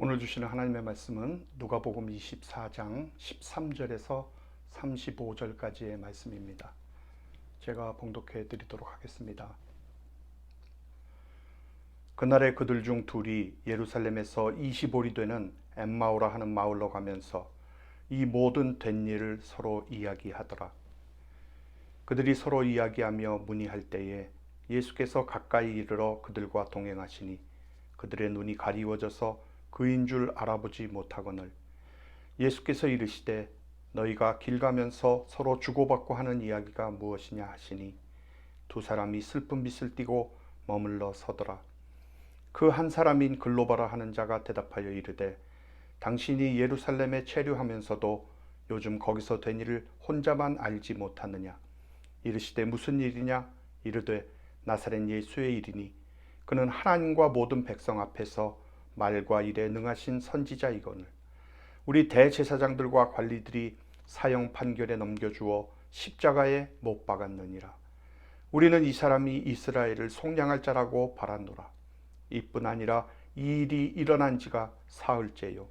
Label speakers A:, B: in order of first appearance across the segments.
A: 오늘 주시는 하나님의 말씀은 누가복음 24장 13절에서 35절까지의 말씀입니다. 제가 봉독해 드리도록 하겠습니다. 그날에 그들 중 둘이 예루살렘에서 20올이 되는 엠마오라 하는 마을로 가면서 이 모든 된 일을 서로 이야기하더라. 그들이 서로 이야기하며 문의할 때에 예수께서 가까이 이르러 그들과 동행하시니 그들의 눈이 가리워져서 그인 줄 알아보지 못하거늘 예수께서 이르시되 너희가 길 가면서 서로 주고받고 하는 이야기가 무엇이냐 하시니 두 사람이 슬픈 빛을 띠고 머물러 서더라. 그 한 사람인 글로바라 하는 자가 대답하여 이르되 당신이 예루살렘에 체류하면서도 요즘 거기서 된 일을 혼자만 알지 못하느냐. 이르시되 무슨 일이냐. 이르되 나사렛 예수의 일이니 그는 하나님과 모든 백성 앞에서 말과 일에 능하신 선지자이거늘 우리 대제사장들과 관리들이 사형 판결에 넘겨주어 십자가에 못 박았느니라. 우리는 이 사람이 이스라엘을 속량할 자라고 바라노라. 이뿐 아니라 이 일이 일어난 지가 사흘째요.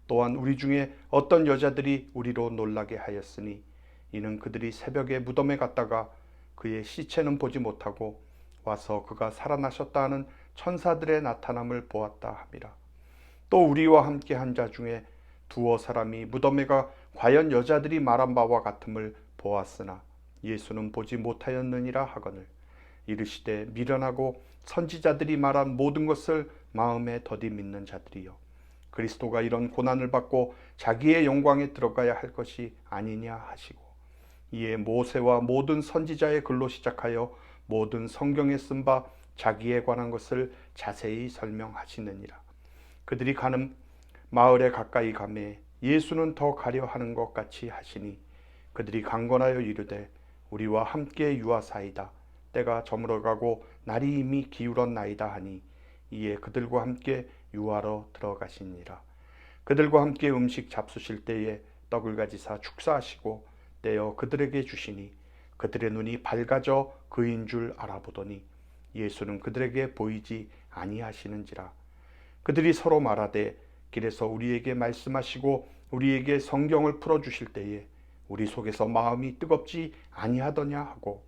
A: 또한 우리 중에 어떤 여자들이 우리로 놀라게 하였으니 이는 그들이 새벽에 무덤에 갔다가 그의 시체는 보지 못하고 와서 그가 살아나셨다 하는 천사들의 나타남을 보았다 함이라. 또 우리와 함께 한 자 중에 두어 사람이 무덤에 가 과연 여자들이 말한 바와 같음을 보았으나 예수는 보지 못하였느니라 하거늘 이르시되 미련하고 선지자들이 말한 모든 것을 마음에 더디 믿는 자들이여 그리스도가 이런 고난을 받고 자기의 영광에 들어가야 할 것이 아니냐 하시고 이에 모세와 모든 선지자의 글로 시작하여 모든 성경에 쓴 바 자기에 관한 것을 자세히 설명하시느니라. 그들이 가는 마을에 가까이 가매 예수는 더 가려 하는 것 같이 하시니 그들이 강건하여 이르되 우리와 함께 유하사이다. 때가 저물어가고 날이 이미 기울었나이다 하니 이에 그들과 함께 유하러 들어가시니라. 그들과 함께 음식 잡수실 때에 떡을 가지사 축사하시고 떼어 그들에게 주시니 그들의 눈이 밝아져 그인 줄 알아보더니 예수는 그들에게 보이지 아니하시는지라. 그들이 서로 말하되 길에서 우리에게 말씀하시고 우리에게 성경을 풀어주실 때에 우리 속에서 마음이 뜨겁지 아니하더냐 하고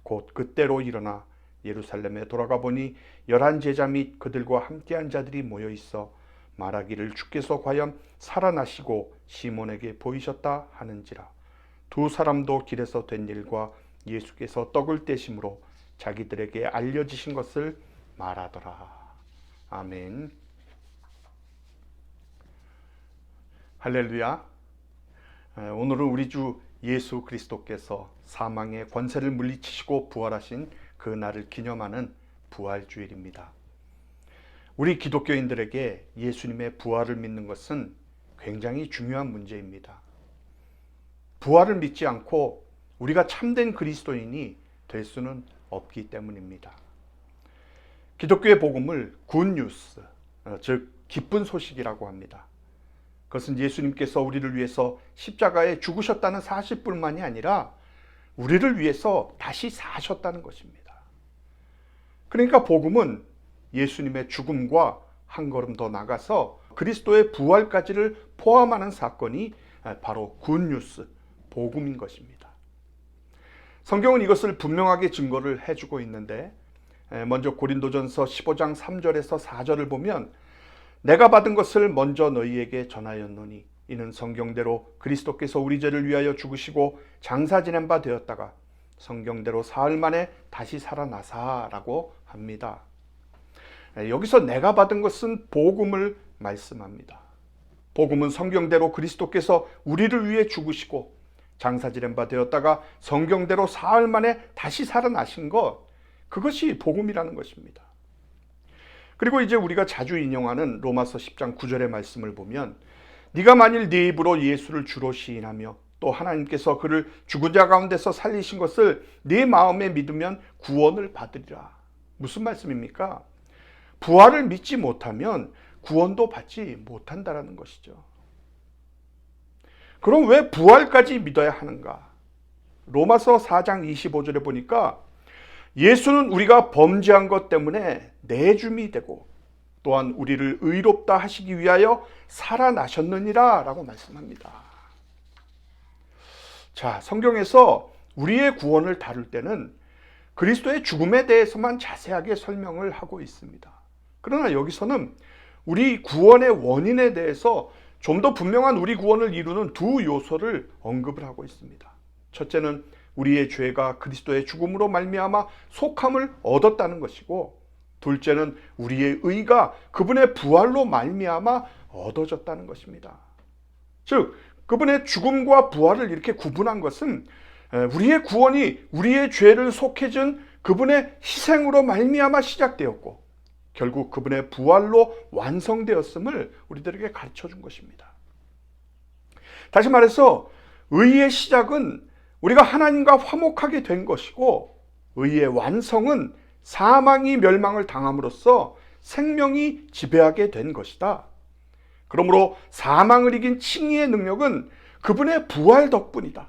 A: 곧 그때로 일어나 예루살렘에 돌아가 보니 11 제자 및 그들과 함께한 자들이 모여 있어 말하기를 주께서 과연 살아나시고 시몬에게 보이셨다 하는지라. 두 사람도 길에서 된 일과 예수께서 떡을 떼심으로 자기들에게 알려지신 것을 말하더라. 아멘. 할렐루야. 오늘은 우리 주 예수 그리스도께서 사망의 권세를 물리치시고 부활하신 그 날을 기념하는 부활주일입니다. 우리 기독교인들에게 예수님의 부활을 믿는 것은 굉장히 중요한 문제입니다. 부활을 믿지 않고 우리가 참된 그리스도인이 될 수는 없기 때문입니다. 기독교의 복음을 굿뉴스, 즉 기쁜 소식이라고 합니다. 그것은 예수님께서 우리를 위해서 십자가에 죽으셨다는 사실뿐만이 아니라 우리를 위해서 다시 사셨다는 것입니다. 그러니까 복음은 예수님의 죽음과 한 걸음 더 나가서 그리스도의 부활까지를 포함하는 사건이 바로 굿뉴스, 복음인 것입니다. 성경은 이것을 분명하게 증거를 해주고 있는데 먼저 고린도전서 15장 3절에서 4절을 보면 내가 받은 것을 먼저 너희에게 전하였노니 이는 성경대로 그리스도께서 우리 죄를 위하여 죽으시고 장사 지낸 바 되었다가 성경대로 사흘 만에 다시 살아나사라고 합니다. 여기서 내가 받은 것은 복음을 말씀합니다. 복음은 성경대로 그리스도께서 우리를 위해 죽으시고 장사 지낸 바 되었다가 성경대로 사흘 만에 다시 살아나신 것, 그것이 복음이라는 것입니다. 그리고 이제 우리가 자주 인용하는 로마서 10장 9절의 말씀을 보면 네가 만일 네 입으로 예수를 주로 시인하며 또 하나님께서 그를 죽은 자 가운데서 살리신 것을 네 마음에 믿으면 구원을 받으리라. 무슨 말씀입니까? 부활을 믿지 못하면 구원도 받지 못한다라는 것이죠. 그럼 왜 부활까지 믿어야 하는가? 로마서 4장 25절에 보니까 예수는 우리가 범죄한 것 때문에 내줌이 되고 또한 우리를 의롭다 하시기 위하여 살아나셨느니라 라고 말씀합니다. 자, 성경에서 우리의 구원을 다룰 때는 그리스도의 죽음에 대해서만 자세하게 설명을 하고 있습니다. 그러나 여기서는 우리 구원의 원인에 대해서 좀 더 분명한 우리 구원을 이루는 두 요소를 언급을 하고 있습니다. 첫째는 우리의 죄가 그리스도의 죽음으로 말미암아 속함을 얻었다는 것이고, 둘째는 우리의 의가 그분의 부활로 말미암아 얻어졌다는 것입니다. 즉, 그분의 죽음과 부활을 이렇게 구분한 것은 우리의 구원이 우리의 죄를 속해준 그분의 희생으로 말미암아 시작되었고, 결국 그분의 부활로 완성되었음을 우리들에게 가르쳐 준 것입니다. 다시 말해서 의의 시작은 우리가 하나님과 화목하게 된 것이고, 의의 완성은 사망이 멸망을 당함으로써 생명이 지배하게 된 것이다. 그러므로 사망을 이긴 칭의의 능력은 그분의 부활 덕분이다.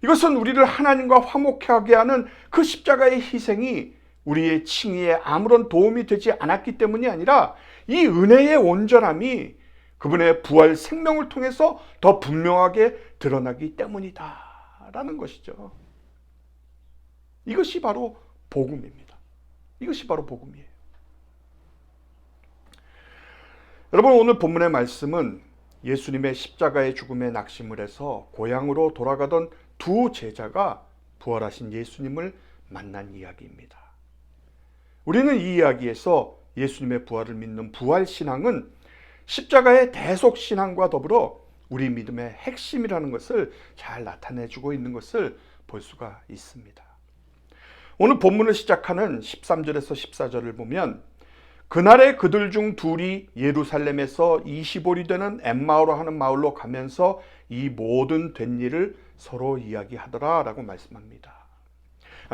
A: 이것은 우리를 하나님과 화목하게 하는 그 십자가의 희생이 우리의 칭의에 아무런 도움이 되지 않았기 때문이 아니라 이 은혜의 온전함이 그분의 부활 생명을 통해서 더 분명하게 드러나기 때문이다 라는 것이죠. 이것이 바로 복음입니다. 이것이 바로 복음이에요. 여러분, 오늘 본문의 말씀은 예수님의 십자가의 죽음에 낙심을 해서 고향으로 돌아가던 두 제자가 부활하신 예수님을 만난 이야기입니다. 우리는 이 이야기에서 예수님의 부활을 믿는 부활신앙은 십자가의 대속신앙과 더불어 우리 믿음의 핵심이라는 것을 잘 나타내주고 있는 것을 볼 수가 있습니다. 오늘 본문을 시작하는 13절에서 14절을 보면, 그날에 그들 중 둘이 예루살렘에서 20올이 되는 엠마오라 하는 마을로 가면서 이 모든 된 일을 서로 이야기하더라 라고 말씀합니다.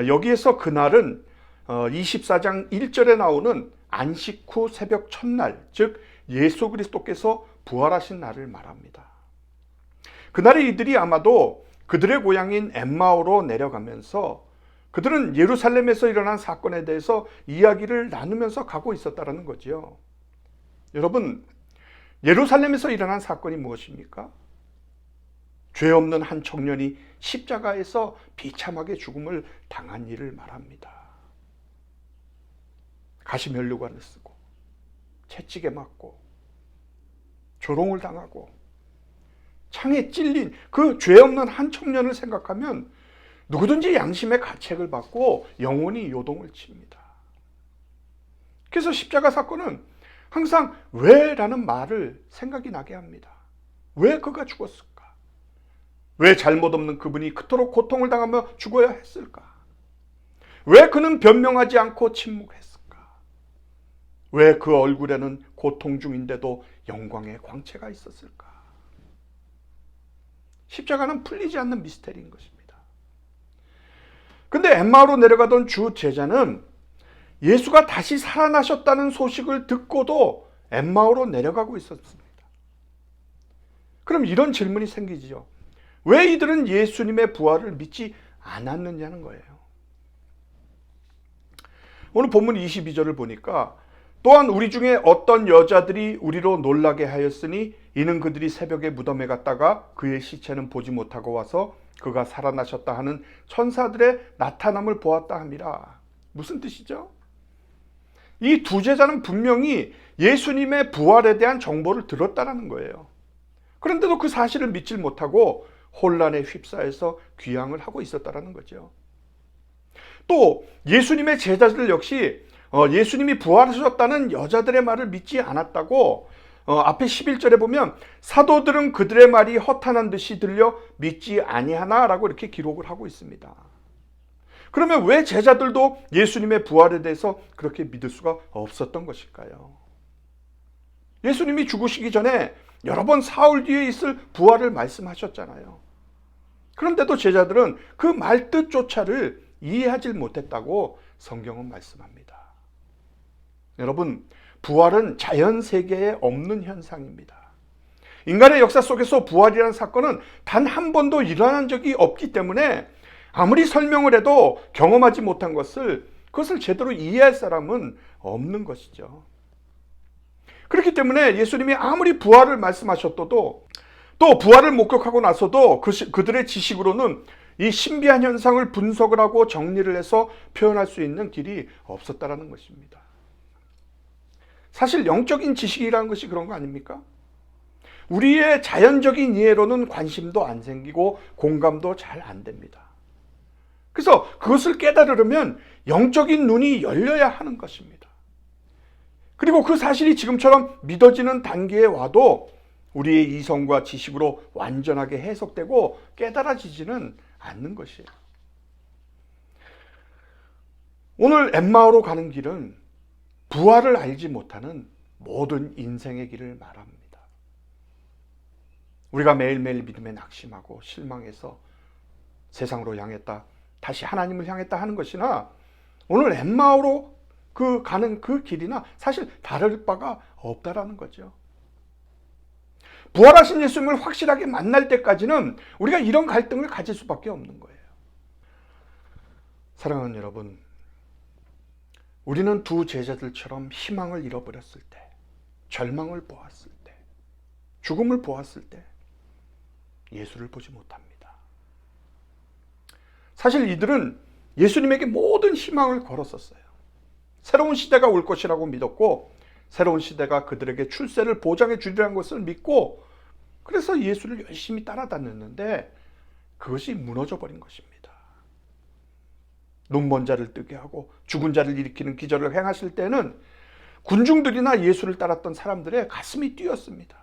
A: 여기에서 그날은 24장 1절에 나오는 안식 후 새벽 첫날, 즉 예수 그리스도께서 부활하신 날을 말합니다. 그날에 이들이 아마도 그들의 고향인 엠마오로 내려가면서 그들은 예루살렘에서 일어난 사건에 대해서 이야기를 나누면서 가고 있었다는 거죠. 여러분, 예루살렘에서 일어난 사건이 무엇입니까? 죄 없는 한 청년이 십자가에서 비참하게 죽음을 당한 일을 말합니다. 가시면류관을 쓰고 채찍에 맞고 조롱을 당하고 창에 찔린 그 죄 없는 한 청년을 생각하면 누구든지 양심의 가책을 받고 영혼이 요동을 칩니다. 그래서 십자가 사건은 항상 왜? 라는 말을 생각이 나게 합니다. 왜 그가 죽었을까? 왜 잘못 없는 그분이 그토록 고통을 당하며 죽어야 했을까? 왜 그는 변명하지 않고 침묵했을까? 왜 그 얼굴에는 고통 중인데도 영광의 광채가 있었을까? 십자가는 풀리지 않는 미스테리인 것입니다. 근데 엠마오로 내려가던 주 제자는 예수가 다시 살아나셨다는 소식을 듣고도 엠마오로 내려가고 있었습니다. 그럼 이런 질문이 생기죠. 왜 이들은 예수님의 부활을 믿지 않았느냐는 거예요. 오늘 본문 22절을 보니까, 또한 우리 중에 어떤 여자들이 우리로 놀라게 하였으니 이는 그들이 새벽에 무덤에 갔다가 그의 시체는 보지 못하고 와서 그가 살아나셨다 하는 천사들의 나타남을 보았다 함이라. 무슨 뜻이죠? 이 두 제자는 분명히 예수님의 부활에 대한 정보를 들었다는 거예요. 그런데도 그 사실을 믿질 못하고 혼란에 휩싸여서 귀향을 하고 있었다는 거죠. 또 예수님의 제자들 역시 예수님이 부활하셨다는 여자들의 말을 믿지 않았다고 앞에 11절에 보면 사도들은 그들의 말이 허탄한 듯이 들려 믿지 아니하나 라고 이렇게 기록을 하고 있습니다. 그러면 왜 제자들도 예수님의 부활에 대해서 그렇게 믿을 수가 없었던 것일까요? 예수님이 죽으시기 전에 여러 번 사흘 뒤에 있을 부활을 말씀하셨잖아요. 그런데도 제자들은 그 말뜻조차를 이해하지 못했다고 성경은 말씀합니다. 여러분, 부활은 자연 세계에 없는 현상입니다. 인간의 역사 속에서 부활이라는 사건은 단 한 번도 일어난 적이 없기 때문에 아무리 설명을 해도 경험하지 못한 것을, 그것을 제대로 이해할 사람은 없는 것이죠. 그렇기 때문에 예수님이 아무리 부활을 말씀하셨어도 또 부활을 목격하고 나서도 그들의 지식으로는 이 신비한 현상을 분석을 하고 정리를 해서 표현할 수 있는 길이 없었다라는 것입니다. 사실 영적인 지식이라는 것이 그런 거 아닙니까? 우리의 자연적인 이해로는 관심도 안 생기고 공감도 잘 안 됩니다. 그래서 그것을 깨달으려면 영적인 눈이 열려야 하는 것입니다. 그리고 그 사실이 지금처럼 믿어지는 단계에 와도 우리의 이성과 지식으로 완전하게 해석되고 깨달아지지는 않는 것이에요. 오늘 엠마오로 가는 길은 부활을 알지 못하는 모든 인생의 길을 말합니다. 우리가 매일매일 믿음에 낙심하고 실망해서 세상으로 향했다, 다시 하나님을 향했다 하는 것이나 오늘 엠마오로 가는 그 길이나 사실 다를 바가 없다라는 거죠. 부활하신 예수님을 확실하게 만날 때까지는 우리가 이런 갈등을 가질 수밖에 없는 거예요. 사랑하는 여러분, 우리는 두 제자들처럼 희망을 잃어버렸을 때, 절망을 보았을 때, 죽음을 보았을 때 예수를 보지 못합니다. 사실 이들은 예수님에게 모든 희망을 걸었었어요. 새로운 시대가 올 것이라고 믿었고 새로운 시대가 그들에게 출세를 보장해 주리라는 것을 믿고 그래서 예수를 열심히 따라다녔는데 그것이 무너져 버린 것입니다. 눈먼 자를 뜨게 하고 죽은 자를 일으키는 기적을 행하실 때는 군중들이나 예수를 따랐던 사람들의 가슴이 뛰었습니다.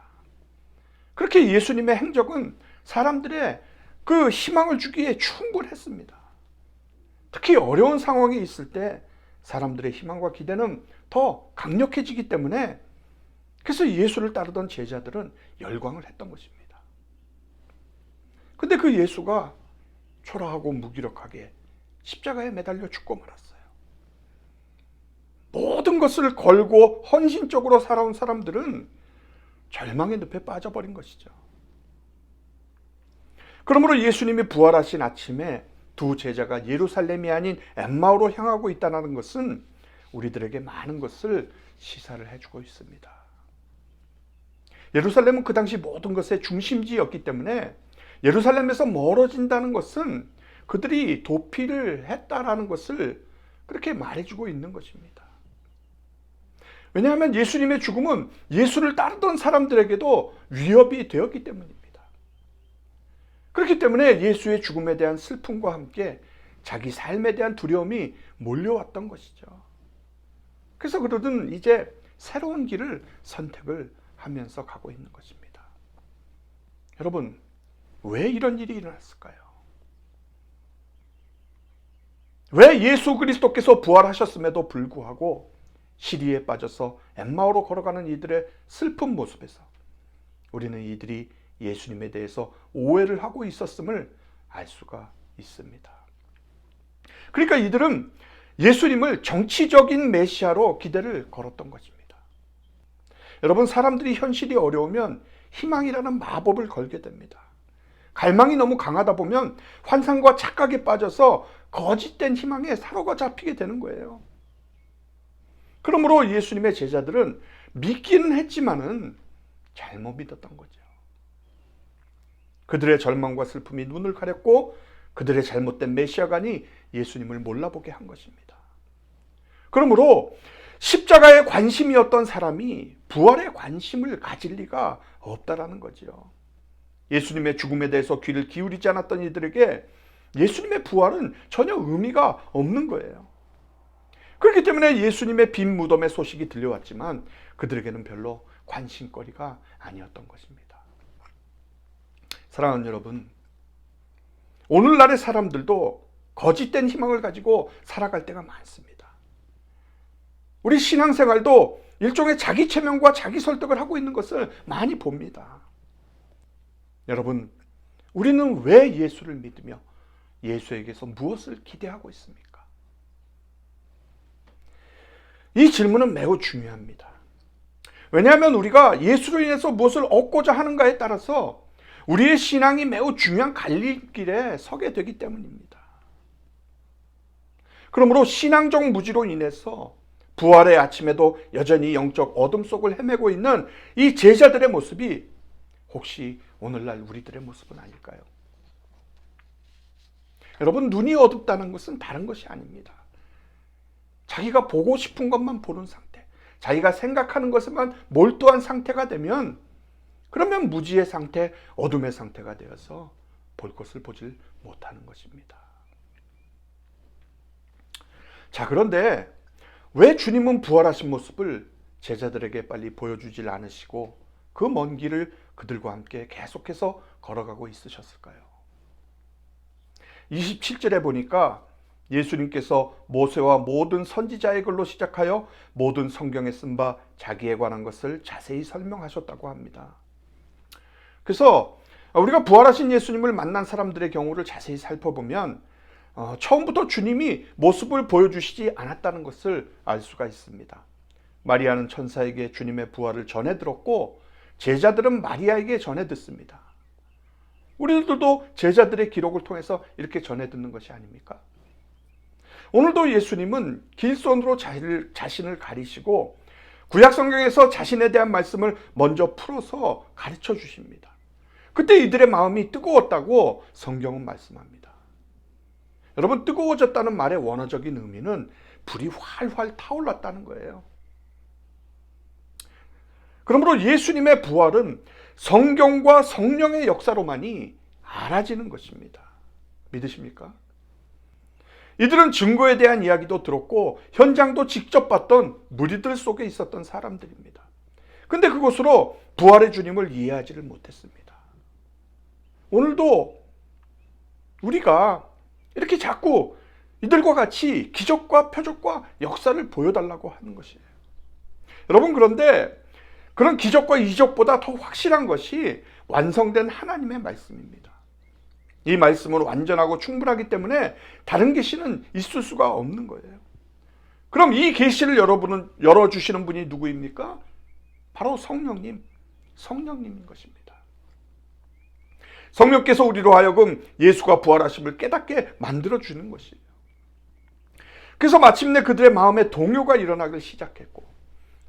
A: 그렇게 예수님의 행적은 사람들의 그 희망을 주기에 충분했습니다. 특히 어려운 상황에 있을 때 사람들의 희망과 기대는 더 강력해지기 때문에 그래서 예수를 따르던 제자들은 열광을 했던 것입니다. 근데 그 예수가 초라하고 무기력하게 십자가에 매달려 죽고 말았어요. 모든 것을 걸고 헌신적으로 살아온 사람들은 절망의 늪에 빠져버린 것이죠. 그러므로 예수님이 부활하신 아침에 두 제자가 예루살렘이 아닌 엠마오로 향하고 있다는 것은 우리들에게 많은 것을 시사를 해주고 있습니다. 예루살렘은 그 당시 모든 것의 중심지였기 때문에 예루살렘에서 멀어진다는 것은 그들이 도피를 했다라는 것을 그렇게 말해주고 있는 것입니다. 왜냐하면 예수님의 죽음은 예수를 따르던 사람들에게도 위협이 되었기 때문입니다. 그렇기 때문에 예수의 죽음에 대한 슬픔과 함께 자기 삶에 대한 두려움이 몰려왔던 것이죠. 그래서 그들은 이제 새로운 길을 선택을 하면서 가고 있는 것입니다. 여러분, 왜 이런 일이 일어났을까요? 왜 예수 그리스도께서 부활하셨음에도 불구하고 시리에 빠져서 엠마오로 걸어가는 이들의 슬픈 모습에서 우리는 이들이 예수님에 대해서 오해를 하고 있었음을 알 수가 있습니다. 그러니까 이들은 예수님을 정치적인 메시아로 기대를 걸었던 것입니다. 여러분, 사람들이 현실이 어려우면 희망이라는 마법을 걸게 됩니다. 갈망이 너무 강하다 보면 환상과 착각에 빠져서 거짓된 희망에 사로잡히게 되는 거예요. 그러므로 예수님의 제자들은 믿기는 했지만은 잘못 믿었던 거죠. 그들의 절망과 슬픔이 눈을 가렸고 그들의 잘못된 메시아관이 예수님을 몰라보게 한 것입니다. 그러므로 십자가에 관심이었던 사람이 부활에 관심을 가질 리가 없다라는 거죠. 예수님의 죽음에 대해서 귀를 기울이지 않았던 이들에게 예수님의 부활은 전혀 의미가 없는 거예요. 그렇기 때문에 예수님의 빈 무덤의 소식이 들려왔지만 그들에게는 별로 관심거리가 아니었던 것입니다. 사랑하는 여러분, 오늘날의 사람들도 거짓된 희망을 가지고 살아갈 때가 많습니다. 우리 신앙생활도 일종의 자기 체면과 자기 설득을 하고 있는 것을 많이 봅니다. 여러분, 우리는 왜 예수를 믿으며 예수에게서 무엇을 기대하고 있습니까? 이 질문은 매우 중요합니다. 왜냐하면 우리가 예수로 인해서 무엇을 얻고자 하는가에 따라서 우리의 신앙이 매우 중요한 갈림길에 서게 되기 때문입니다. 그러므로 신앙적 무지로 인해서 부활의 아침에도 여전히 영적 어둠 속을 헤매고 있는 이 제자들의 모습이 혹시 오늘날 우리들의 모습은 아닐까요? 여러분, 눈이 어둡다는 것은 다른 것이 아닙니다. 자기가 보고 싶은 것만 보는 상태, 자기가 생각하는 것에만 몰두한 상태가 되면 그러면 무지의 상태, 어둠의 상태가 되어서 볼 것을 보질 못하는 것입니다. 자, 그런데 왜 주님은 부활하신 모습을 제자들에게 빨리 보여주질 않으시고 그 먼 길을 그들과 함께 계속해서 걸어가고 있으셨을까요? 27절에 보니까 예수님께서 모세와 모든 선지자의 글로 시작하여 모든 성경에 쓴 바 자기에 관한 것을 자세히 설명하셨다고 합니다. 그래서 우리가 부활하신 예수님을 만난 사람들의 경우를 자세히 살펴보면 처음부터 주님이 모습을 보여주시지 않았다는 것을 알 수가 있습니다. 마리아는 천사에게 주님의 부활을 전해 들었고 제자들은 마리아에게 전해 듣습니다. 우리들도 제자들의 기록을 통해서 이렇게 전해 듣는 것이 아닙니까? 오늘도 예수님은 길손으로 자신을 가리시고 구약 성경에서 자신에 대한 말씀을 먼저 풀어서 가르쳐 주십니다. 그때 이들의 마음이 뜨거웠다고 성경은 말씀합니다. 여러분, 뜨거워졌다는 말의 원어적인 의미는 불이 활활 타올랐다는 거예요. 그러므로 예수님의 부활은 성경과 성령의 역사로만이 알아지는 것입니다. 믿으십니까? 이들은 증거에 대한 이야기도 들었고 현장도 직접 봤던 무리들 속에 있었던 사람들입니다. 근데 그것으로 부활의 주님을 이해하지를 못했습니다. 오늘도 우리가 이렇게 자꾸 이들과 같이 기적과 표적과 역사를 보여달라고 하는 것이에요. 여러분, 그런데 그런 기적과 이적보다 더 확실한 것이 완성된 하나님의 말씀입니다. 이 말씀은 완전하고 충분하기 때문에 다른 계시는 있을 수가 없는 거예요. 그럼 이 계시를 여러분은 열어주시는 분이 누구입니까? 바로 성령님인 것입니다. 성령께서 우리로 하여금 예수가 부활하심을 깨닫게 만들어주는 것이에요. 그래서 마침내 그들의 마음에 동요가 일어나기 시작했고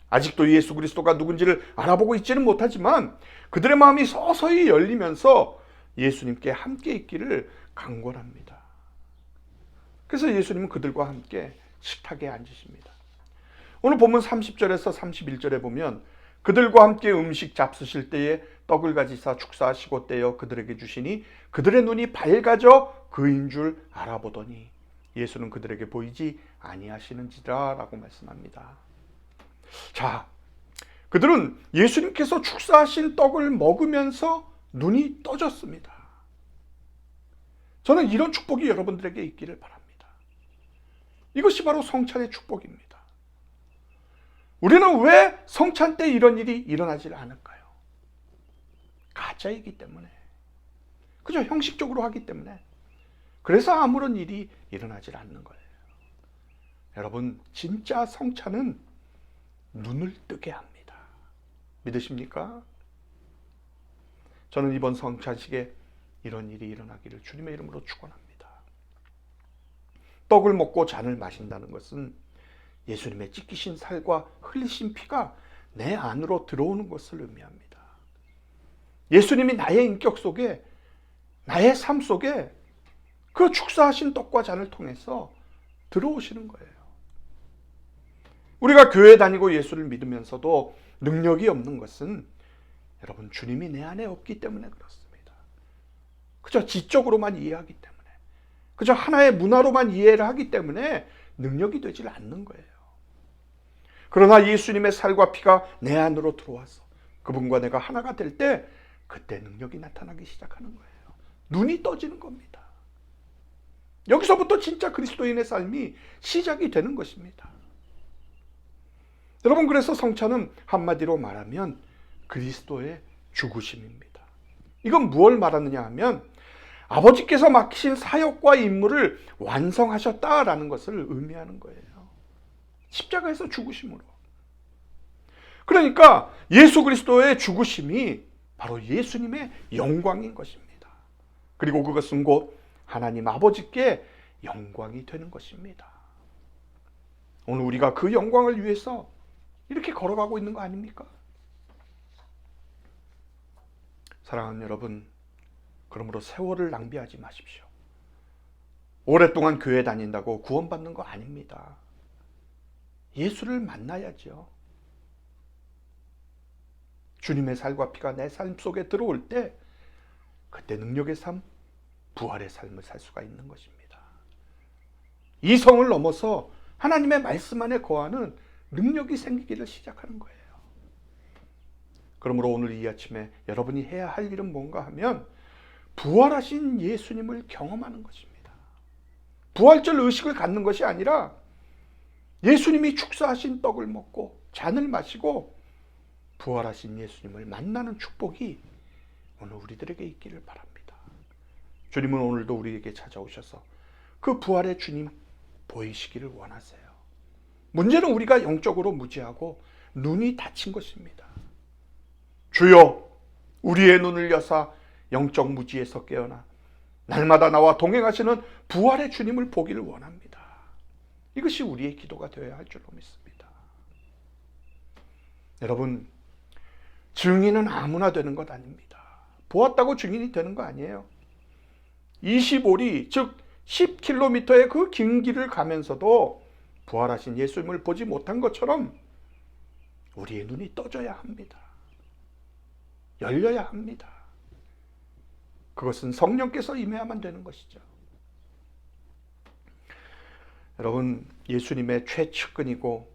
A: 아직도 예수 그리스도가 누군지를 알아보고 있지는 못하지만 그들의 마음이 서서히 열리면서 예수님께 함께 있기를 강권합니다. 그래서 예수님은 그들과 함께 식탁에 앉으십니다. 오늘 본문 30절에서 31절에 보면 그들과 함께 음식 잡수실 때에 떡을 가지사 축사하시고 떼어 그들에게 주시니 그들의 눈이 밝아져 그인 줄 알아보더니 예수는 그들에게 보이지 아니하시는지라 라고 말씀합니다. 자, 그들은 예수님께서 축사하신 떡을 먹으면서 눈이 떠졌습니다. 저는 이런 축복이 여러분들에게 있기를 바랍니다. 이것이 바로 성찬의 축복입니다. 우리는 왜 성찬 때 이런 일이 일어나질 않을까요? 가짜이기 때문에. 그죠? 형식적으로 하기 때문에. 그래서 아무런 일이 일어나질 않는 거예요. 여러분, 진짜 성찬은 눈을 뜨게 합니다. 믿으십니까? 저는 이번 성찬식에 이런 일이 일어나기를 주님의 이름으로 축원합니다. 떡을 먹고 잔을 마신다는 것은 예수님의 찢기신 살과 흘리신 피가 내 안으로 들어오는 것을 의미합니다. 예수님이 나의 인격 속에, 나의 삶 속에 그 축사하신 떡과 잔을 통해서 들어오시는 거예요. 우리가 교회 다니고 예수를 믿으면서도 능력이 없는 것은 여러분, 주님이 내 안에 없기 때문에 그렇습니다. 그저 지적으로만 이해하기 때문에, 그저 하나의 문화로만 이해를 하기 때문에 능력이 되질 않는 거예요. 그러나 예수님의 살과 피가 내 안으로 들어와서 그분과 내가 하나가 될 때 그때 능력이 나타나기 시작하는 거예요. 눈이 떠지는 겁니다. 여기서부터 진짜 그리스도인의 삶이 시작이 되는 것입니다. 여러분, 그래서 성찬은 한마디로 말하면 그리스도의 죽으심입니다. 이건 무엇을 말하느냐 하면 아버지께서 맡기신 사역과 임무를 완성하셨다라는 것을 의미하는 거예요. 십자가에서 죽으심으로. 그러니까 예수 그리스도의 죽으심이 바로 예수님의 영광인 것입니다. 그리고 그것은 곧 하나님 아버지께 영광이 되는 것입니다. 오늘 우리가 그 영광을 위해서 이렇게 걸어가고 있는 거 아닙니까? 사랑하는 여러분, 그러므로 세월을 낭비하지 마십시오. 오랫동안 교회 다닌다고 구원받는 거 아닙니다. 예수를 만나야죠. 주님의 살과 피가 내 삶 속에 들어올 때 그때 능력의 삶, 부활의 삶을 살 수가 있는 것입니다. 이성을 넘어서 하나님의 말씀 안에 거하는 능력이 생기기를 시작하는 거예요. 그러므로 오늘 이 아침에 여러분이 해야 할 일은 뭔가 하면 부활하신 예수님을 경험하는 것입니다. 부활절 의식을 갖는 것이 아니라 예수님이 축사하신 떡을 먹고 잔을 마시고 부활하신 예수님을 만나는 축복이 오늘 우리들에게 있기를 바랍니다. 주님은 오늘도 우리에게 찾아오셔서 그 부활의 주님 보이시기를 원하세요. 문제는 우리가 영적으로 무지하고 눈이 닫힌 것입니다. 주여, 우리의 눈을 여사 영적 무지에서 깨어나 날마다 나와 동행하시는 부활의 주님을 보기를 원합니다. 이것이 우리의 기도가 되어야 할 줄로 믿습니다. 여러분, 증인은 아무나 되는 것 아닙니다. 보았다고 증인이 되는 거 아니에요. 25리, 즉 10km의 그 긴 길을 가면서도 부활하신 예수님을 보지 못한 것처럼 우리의 눈이 떠져야 합니다. 열려야 합니다. 그것은 성령께서 임해야만 되는 것이죠. 여러분, 예수님의 최측근이고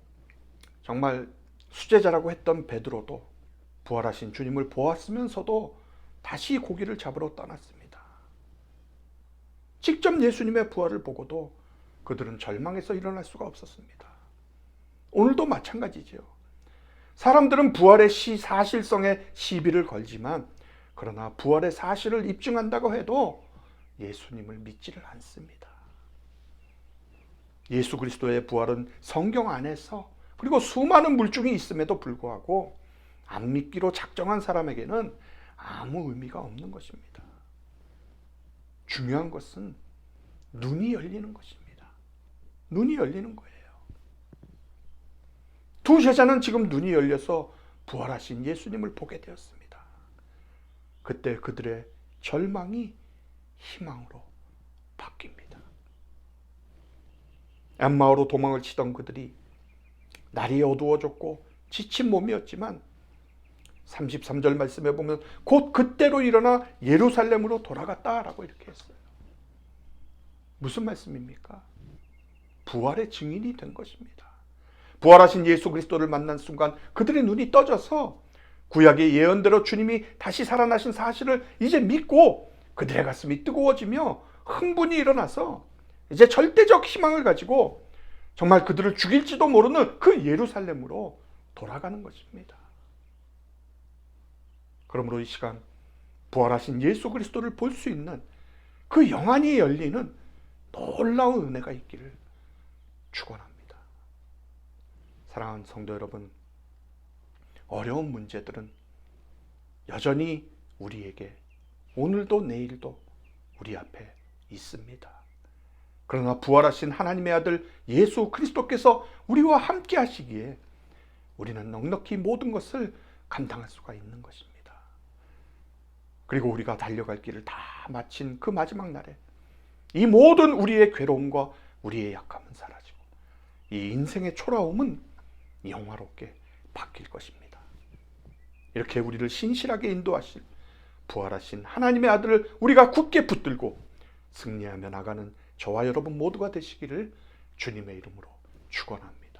A: 정말 수제자라고 했던 베드로도 부활하신 주님을 보았으면서도 다시 고기를 잡으러 떠났습니다. 직접 예수님의 부활을 보고도 그들은 절망해서 일어날 수가 없었습니다. 오늘도 마찬가지죠. 사람들은 부활의 사실성에 시비를 걸지만 그러나 부활의 사실을 입증한다고 해도 예수님을 믿지를 않습니다. 예수 그리스도의 부활은 성경 안에서 그리고 수많은 물증이 있음에도 불구하고 안 믿기로 작정한 사람에게는 아무 의미가 없는 것입니다. 중요한 것은 눈이 열리는 것입니다. 눈이 열리는 거예요. 두 제자는 지금 눈이 열려서 부활하신 예수님을 보게 되었습니다. 그때 그들의 절망이 희망으로 바뀝니다. 엠마오로 도망을 치던 그들이 날이 어두워졌고 지친 몸이었지만 33절 말씀에 보면 곧 그때로 일어나 예루살렘으로 돌아갔다라고 이렇게 했어요. 무슨 말씀입니까? 부활의 증인이 된 것입니다. 부활하신 예수 그리스도를 만난 순간 그들의 눈이 떠져서 구약의 예언대로 주님이 다시 살아나신 사실을 이제 믿고 그들의 가슴이 뜨거워지며 흥분이 일어나서 이제 절대적 희망을 가지고 정말 그들을 죽일지도 모르는 그 예루살렘으로 돌아가는 것입니다. 그러므로 이 시간 부활하신 예수 그리스도를 볼 수 있는 그 영안이 열리는 놀라운 은혜가 있기를 축원합니다. 사랑하는 성도 여러분, 어려운 문제들은 여전히 우리에게 오늘도 내일도 우리 앞에 있습니다. 그러나 부활하신 하나님의 아들 예수 그리스도께서 우리와 함께 하시기에 우리는 넉넉히 모든 것을 감당할 수가 있는 것입니다. 그리고 우리가 달려갈 길을 다 마친 그 마지막 날에 이 모든 우리의 괴로움과 우리의 약함은 사라지고 이 인생의 초라움은 영화롭게 바뀔 것입니다. 이렇게 우리를 신실하게 인도하실 부활하신 하나님의 아들을 우리가 굳게 붙들고 승리하며 나가는 저와 여러분 모두가 되시기를 주님의 이름으로 축원합니다.